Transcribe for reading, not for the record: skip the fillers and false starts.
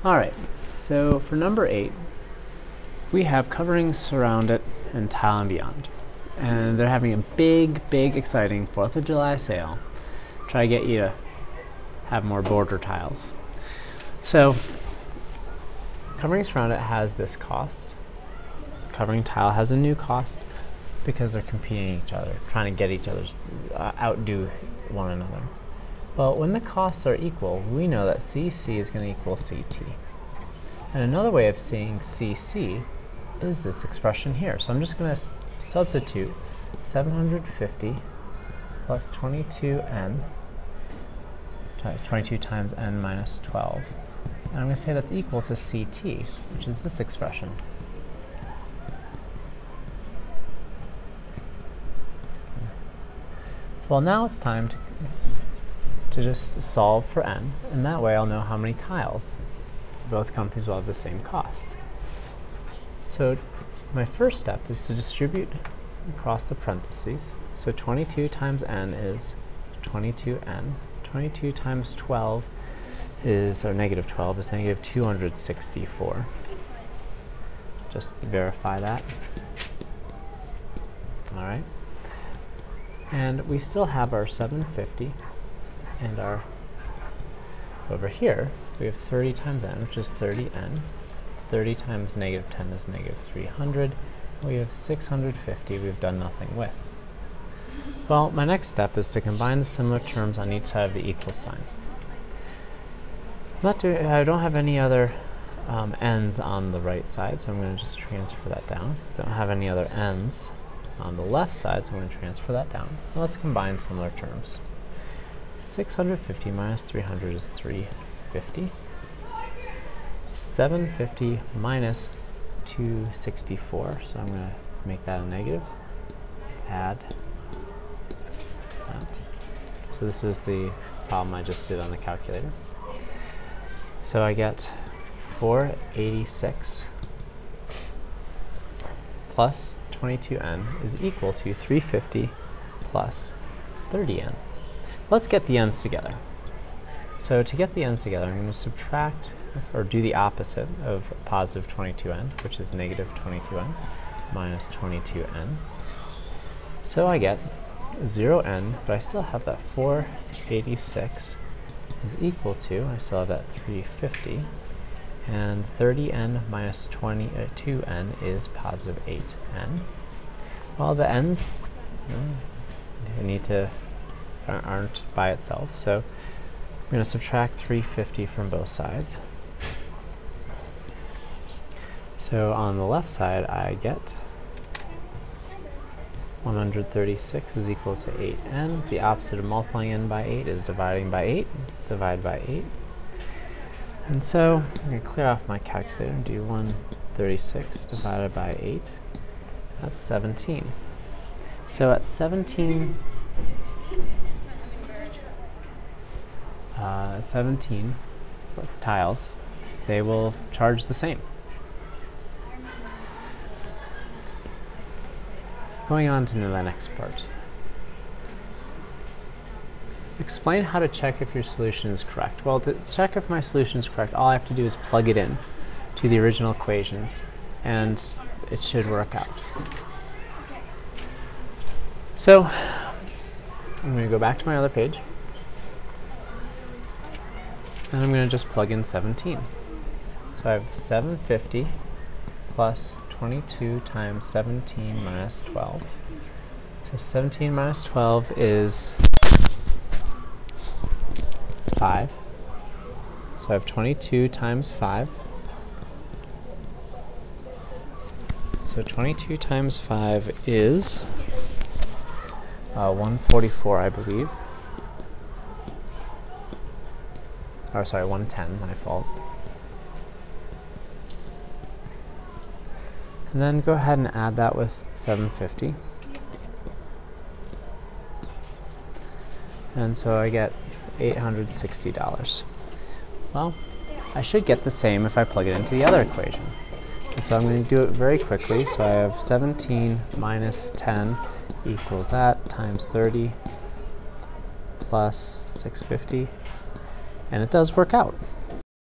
Alright, so for number 8, we have Covering Surround It and Tile and Beyond. And they're having a big, exciting 4th of July sale. Try to get you to have more border tiles. So, Covering Surround It has this cost. Covering Tile has a new cost because they're competing each other, trying to get each other's, outdo one another. Well, when the costs are equal, we know that CC is going to equal CT. And another way of seeing CC is this expression here. So I'm just going to substitute 750 plus 22n, 22 times n minus 12. And I'm going to say that's equal to CT, which is this expression. Well, now it's time to just solve for n, and that way I'll know how many tiles. Both companies will have the same cost. So my first step is to distribute across the parentheses. So 22 times n is 22n. 22 times 12 is, or negative 12 is negative 264. Just verify that. Alright. And we still have our 750 and our, over here, we have 30 times n, which is 30n. 30 times negative 10 is negative 300. We have 650 we've done nothing with. Well, my next step is to combine the similar terms on each side of the equal sign. I don't have any other n's on the right side, so I'm going to just transfer that down. Don't have any other n's on the left side, so I'm going to transfer that down. Now let's combine similar terms. 650 minus 300 is 350. 750 minus 264, so I'm going to make that a negative. Add that. So this is the problem I just did on the calculator. So I get 486 plus 22n is equal to 350 plus 30n. Let's get the n's together. So to get the n's together, I'm going to subtract, or do the opposite of positive 22n, which is negative 22n, minus 22n. So I get 0n, but I still have that 486 is equal to, I still have that 350, and 30n minus 22n is positive 8n. Well, the n's aren't by itself, so I'm going to subtract 350 from both sides. So on the left side, I get 136 is equal to 8n. The opposite of multiplying n by 8 is dividing by 8. Divide by 8. And so I'm going to clear off my calculator and do 136 divided by 8. That's 17. So at 17 tiles, they will charge the same. Going on to the next part. Explain how to check if your solution is correct. Well, to check if my solution is correct, all I have to do is plug it in to the original equations, and it should work out. So, I'm going to go back to my other page, and I'm going to just plug in 17. So I have 750 plus 22 times 17 minus 12. So 17 minus 12 is 5. So I have 22 times 5. So 22 times 5 is 144, I believe. Or sorry, 110, my fault. And then go ahead and add that with 750. And so I get $860. Well, I should get the same if I plug it into the other equation. And so I'm going to do it very quickly. So I have 17 minus 10 equals that times 30 plus 650. And it does work out.